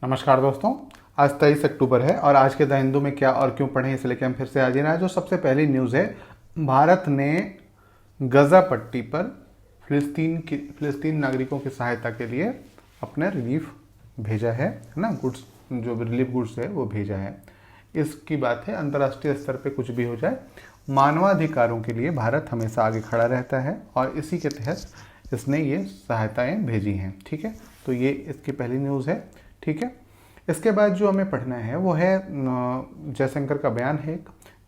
नमस्कार दोस्तों। आज 23 अक्टूबर है और आज के द हिंदू में क्या और क्यों पढ़ें इसे लेकर हम फिर से हाजिर हैं। जो सबसे पहली न्यूज़ है, भारत ने गजा पट्टी पर फिलिस्तीन नागरिकों की सहायता के लिए अपने रिलीफ भेजा है ना, गुड्स, जो रिलीफ गुड्स है वो भेजा है। इसकी बात है, अंतर्राष्ट्रीय स्तर पे कुछ भी हो जाए, मानवाधिकारों के लिए भारत हमेशा आगे खड़ा रहता है और इसी के तहत इसने ये सहायताएं भेजी हैं। ठीक है, तो ये इसकी पहली न्यूज़ है। ठीक है, इसके बाद जो हमें पढ़ना है वो है जयशंकर का बयान है,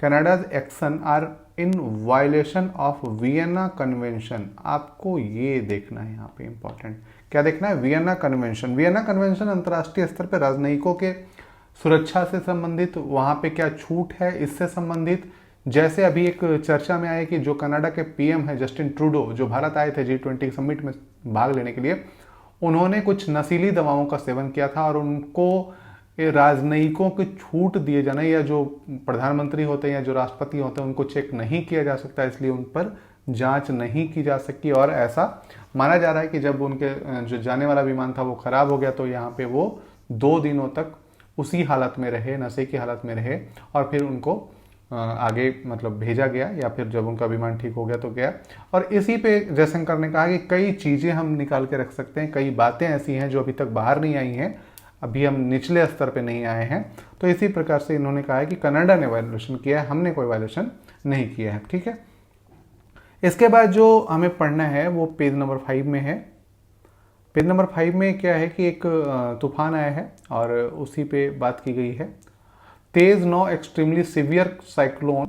Canada's action are in violation of Vienna Convention. आपको ये देखना है यहाँ पे इंपॉर्टेंट, क्या देखना है? Vienna convention. वियना कन्वेंशन अंतर्राष्ट्रीय स्तर पर राजनयिकों के सुरक्षा से संबंधित, वहाँ पे क्या छूट है इससे संबंधित। जैसे अभी एक चर्चा में आया कि जो कनाडा के पीएम है जस्टिन ट्रूडो, जो भारत आए थे G20 समिट में भाग लेने के लिए, उन्होंने कुछ नशीली दवाओं का सेवन किया था और उनको राजनयिकों की छूट दिए जाना, या जो प्रधानमंत्री होते हैं या जो राष्ट्रपति होते हैं उनको चेक नहीं किया जा सकता, इसलिए उन पर जांच नहीं की जा सकी। और ऐसा माना जा रहा है कि जब उनके जो जाने वाला विमान था वो खराब हो गया तो यहाँ पे वो 2 दिनों तक उसी हालत में रहे, नशे की हालत में रहे, और फिर उनको आगे मतलब भेजा गया, या फिर जब उनका विमान ठीक हो गया तो गया। और इसी पे जयशंकर ने कहा कि कई चीज़ें हम निकाल के रख सकते हैं, कई बातें ऐसी हैं जो अभी तक बाहर नहीं आई हैं, अभी हम निचले स्तर पे नहीं आए हैं। तो इसी प्रकार से इन्होंने कहा है कि कनाडा ने वायलेशन किया है, हमने कोई वायलेशन नहीं किया है। ठीक है, इसके बाद जो हमें पढ़ना है वो पेज नंबर 5 में है। पेज नंबर 5 में क्या है कि एक तूफान आया है और उसी पे बात की गई है। Tej now extremely severe cyclone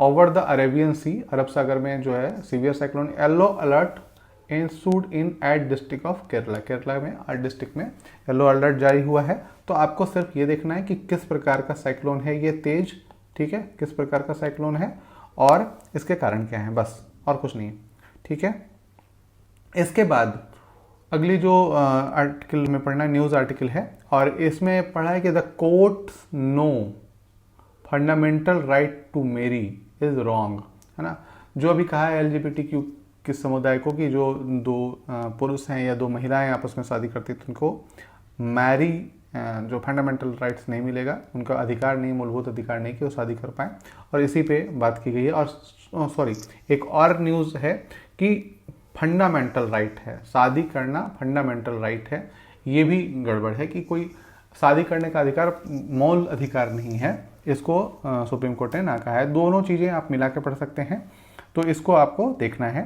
over the Arabian Sea, अरब सागर में जो है severe cyclone, yellow alert issued इन 8 डिस्ट्रिक्ट ऑफ केरला। केरला में 8 डिस्ट्रिक्ट में येलो अलर्ट जारी हुआ है। तो आपको सिर्फ ये देखना है कि किस प्रकार का साइक्लोन है ये तेज, ठीक है, किस प्रकार का साइक्लोन है और इसके कारण क्या है, बस, और कुछ नहीं। ठीक है, इसके बाद अगली जो आर्टिकल में पढ़ना है, न्यूज़ आर्टिकल है, और इसमें पढ़ा है कि the court no fundamental right to marry is wrong, है ना। जो अभी कहा है LGBTQ के समुदाय को कि जो 2 पुरुष हैं या 2 महिलाएं आपस में शादी करती तो उनको मैरी जो फंडामेंटल राइट्स नहीं मिलेगा, उनका अधिकार नहीं, मूलभूत अधिकार नहीं कि वो शादी कर पाए, और इसी पे बात की गई है। और सॉरी, एक और न्यूज़ है कि फंडामेंटल राइट है, शादी करना फंडामेंटल राइट है, ये भी गड़बड़ है कि कोई शादी करने का अधिकार मौल अधिकार नहीं है, इसको सुप्रीम कोर्ट ने ना कहा है। दोनों चीज़ें आप मिला के पढ़ सकते हैं, तो इसको आपको देखना है।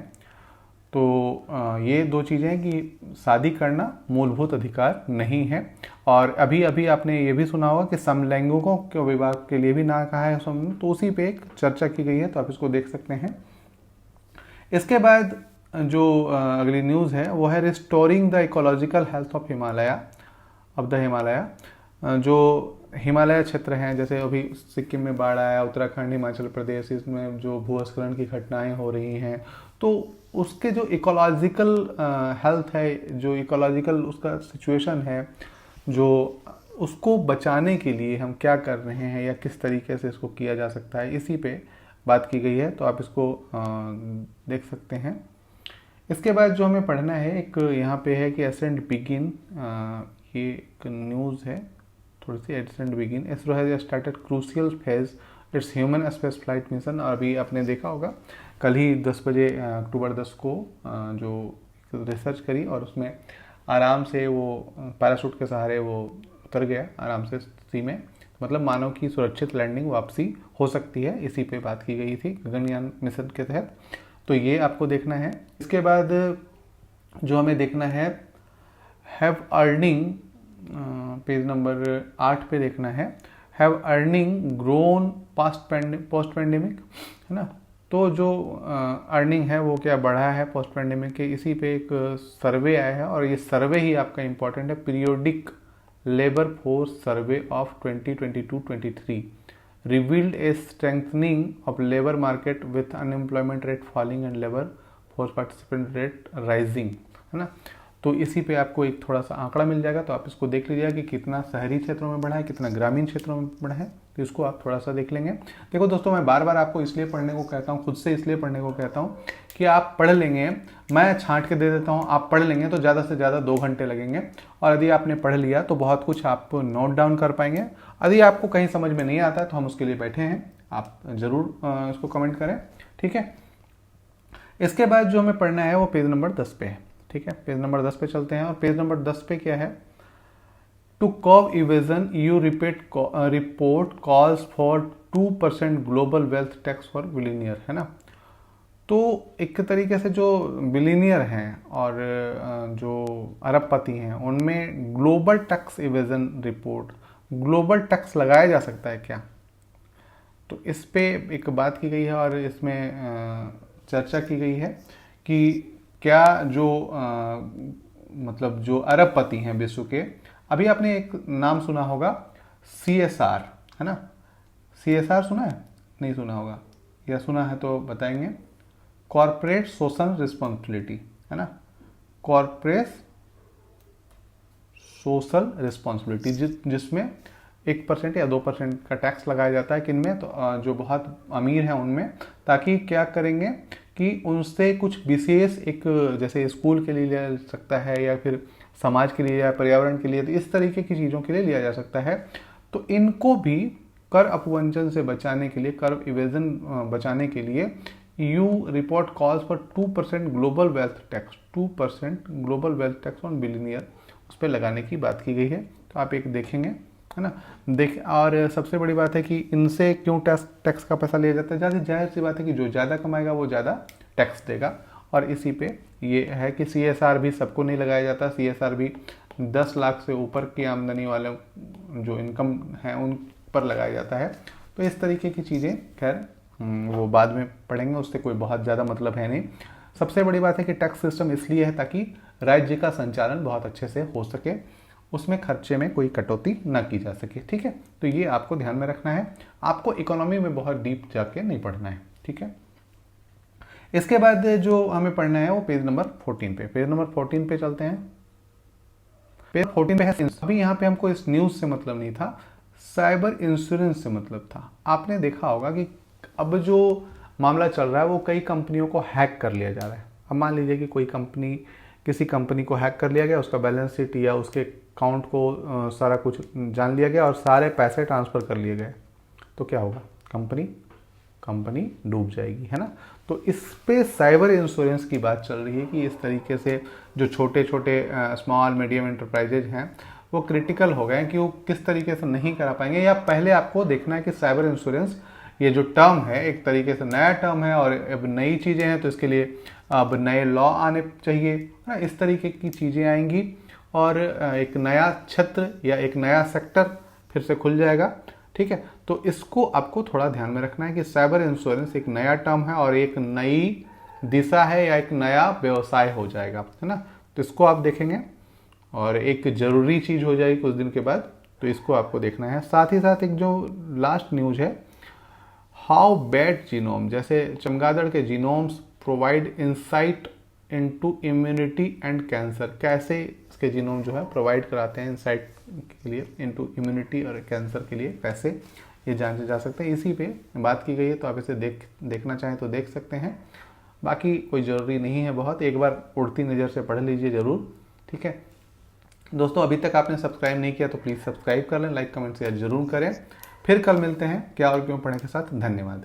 तो ये 2 चीज़ें हैं कि शादी करना मूलभूत अधिकार नहीं है। और अभी अभी आपने ये भी सुना होगा कि समलैंगिकों के विवाह के लिए भी ना कहा है, तो उसी पे एक चर्चा की गई है, तो आप इसको देख सकते हैं। इसके बाद जो अगली न्यूज़ है वो है restoring the ecological health of Himalaya. जो हिमालय क्षेत्र हैं, जैसे अभी सिक्किम में बाढ़ आया, उत्तराखंड, हिमाचल प्रदेश, इसमें जो भूस्खलन की घटनाएं हो रही हैं, तो उसके जो इकोलॉजिकल हेल्थ है, जो इकोलॉजिकल उसका सिचुएशन है, जो उसको बचाने के लिए हम क्या कर रहे हैं या किस तरीके से इसको किया जा सकता है, इसी पे बात की गई है, तो आप इसको देख सकते हैं। इसके बाद जो हमें पढ़ना है, एक यहाँ पे है कि एसेंट बिगिन, ये एक न्यूज़ है थोड़ी सी। Ascent begin, ISRO has started crucial phase its human space flight mission. और अभी आपने देखा होगा कल ही 10 बजे अक्टूबर 10 को जो रिसर्च करी और उसमें आराम से वो पैराशूट के सहारे वो उतर गया आराम से सी में, मतलब मानव की सुरक्षित लैंडिंग वापसी हो सकती है, इसी पे बात की गई थी गगनयान मिशन के तहत, तो ये आपको देखना है। इसके बाद जो हमें देखना है, हैव अर्निंग, पेज नंबर 8 पे देखना है, have earning grown post pandemic, है ना। तो जो अर्निंग है वो क्या बढ़ा है पोस्ट पैंडेमिक के, इसी पे एक सर्वे आया है, और ये सर्वे ही आपका इंपॉर्टेंट है। Periodic labour force survey of 2022-23 revealed a strengthening of labor market with unemployment rate falling and labor force participant rate rising, है ना। तो इसी पे आपको एक थोड़ा सा आंकड़ा मिल जाएगा, तो आप इसको देख लीजिएगा कि कितना शहरी क्षेत्रों में बढ़ा है, कितना ग्रामीण क्षेत्रों में बढ़ा है, तो इसको आप थोड़ा सा देख लेंगे। देखो दोस्तों, मैं बार बार आपको इसलिए पढ़ने को कहता हूँ, खुद से इसलिए पढ़ने को कहता हूँ कि आप पढ़ लेंगे, मैं छांट के दे देता हूँ, आप पढ़ लेंगे तो ज़्यादा से ज़्यादा 2 घंटे लगेंगे, और यदि आपने पढ़ लिया तो बहुत कुछ आप नोट डाउन कर पाएंगे। यदि आपको कहीं समझ में नहीं आता है तो हम उसके लिए बैठे हैं, आप ज़रूर इसको कमेंट करें, ठीक है। इसके बाद जो हमें पढ़ना है वो पेज नंबर 10 पे है, ठीक है। पेज नंबर 10 पे चलते हैं, और पेज नंबर 10 पे क्या है, to curb evasion U report calls for 2% global wealth tax for billionaire, है ना। तो एक तरीके से जो बिलियनियर हैं और जो अरबपति हैं उनमें global tax evasion report, global tax लगाया जा सकता है क्या, तो इस पे एक बात की गई है और इसमें चर्चा की गई है कि क्या जो मतलब जो अरबपति हैं विश्व के, अभी आपने एक नाम सुना होगा CSR, है ना। CSR सुना है, नहीं सुना होगा, या सुना है तो बताएंगे। कॉर्पोरेट सोशल रिस्पॉन्सिबिलिटी, है ना, कॉर्पोरेट सोशल रिस्पॉन्सिबिलिटी, जिसमें 1% या 2% का टैक्स लगाया जाता है, किनमें, तो जो बहुत अमीर हैं उनमें, ताकि क्या करेंगे कि उनसे कुछ विशेष एक, जैसे स्कूल के लिए लिया जा सकता है या फिर समाज के लिए या पर्यावरण के लिए, तो इस तरीके की चीज़ों के लिए लिया जा सकता है। तो इनको भी कर अपवंचन से बचाने के लिए, कर इवेजन बचाने के लिए EU report calls for 2% global wealth tax, 2% global wealth tax on billionaire, उस पर लगाने की बात की गई है। तो आप एक देखेंगे, है ना, और सबसे बड़ी बात है कि इनसे क्यों टैक्स का पैसा लिया जाता है, ज़्यादा जाहिर सी बात है कि जो ज़्यादा कमाएगा वो ज़्यादा टैक्स देगा। और इसी पे ये है कि CSR भी सबको नहीं लगाया जाता, CSR भी 10 लाख से ऊपर की आमदनी वाले जो इनकम है उन पर लगाया जाता है। तो इस तरीके की चीज़ें खैर वो बाद में पढ़ेंगे, उससे कोई बहुत ज़्यादा मतलब है नहीं। सबसे बड़ी बात है कि टैक्स सिस्टम इसलिए है ताकि राज्य का संचालन बहुत अच्छे से हो सके, उसमें खर्चे में कोई कटौती ना की जा सके, ठीक है। तो ये आपको ध्यान में रखना है, आपको इकोनॉमी में बहुत डीप जाके नहीं पढ़ना है, ठीक है। इसके बाद जो हमें पढ़ना है वो पेज नंबर 14 पे, पेज नंबर 14 पे चलते हैं। पेज 14 पे है, अभी यहाँ पे हमको इस न्यूज़ से मतलब नहीं था, साइबर इंश्योरेंस से मतलब था। आपने देखा होगा कि अब जो मामला चल रहा है वो कई कंपनियों को हैक कर लिया जा रहा है। अब मान लीजिए कि कोई कंपनी, किसी कंपनी को हैक कर लिया गया, उसका बैलेंस शीट या उसके अकाउंट को सारा कुछ जान लिया गया और सारे पैसे ट्रांसफ़र कर लिए गए, तो क्या होगा, कंपनी डूब जाएगी, है ना। तो इस पे साइबर इंश्योरेंस की बात चल रही है कि इस तरीके से जो छोटे छोटे स्मॉल मीडियम एंटरप्राइजेज हैं वो क्रिटिकल हो गए हैं कि वो किस तरीके से नहीं करा पाएंगे। या पहले आपको देखना है कि साइबर इंश्योरेंस ये जो टर्म है एक तरीके से नया टर्म है और अब नई चीज़ें हैं, तो इसके लिए अब नए लॉ आने चाहिए, इस तरीके की चीज़ें आएंगी और एक नया क्षेत्र या एक नया सेक्टर फिर से खुल जाएगा, ठीक है। तो इसको आपको थोड़ा ध्यान में रखना है कि साइबर इंश्योरेंस एक नया टर्म है और एक नई दिशा है या एक नया व्यवसाय हो जाएगा, है ना। तो इसको आप देखेंगे और एक ज़रूरी चीज़ हो जाएगी कुछ दिन के बाद, तो इसको आपको देखना है। साथ ही साथ एक जो लास्ट न्यूज़ है, हाउ बैड जीनोम, जैसे चमगादड़ के genomes provide insight into immunity and cancer, कैसे इसके जीनोम जो है प्रोवाइड कराते हैं इंसाइट के लिए इनटू इम्यूनिटी और कैंसर के लिए, कैसे ये जांचे जा सकते हैं, इसी पे बात की गई है। तो आप इसे देखना चाहें तो देख सकते हैं, बाकी कोई ज़रूरी नहीं है बहुत, एक बार उड़ती नज़र से पढ़ लीजिए ज़रूर, ठीक है दोस्तों। अभी तक आपने सब्सक्राइब नहीं किया तो प्लीज़ सब्सक्राइब कर लें, लाइक कमेंट शेयर जरूर करें। फिर कल मिलते हैं क्या और क्यों पढ़ने के साथ। धन्यवाद।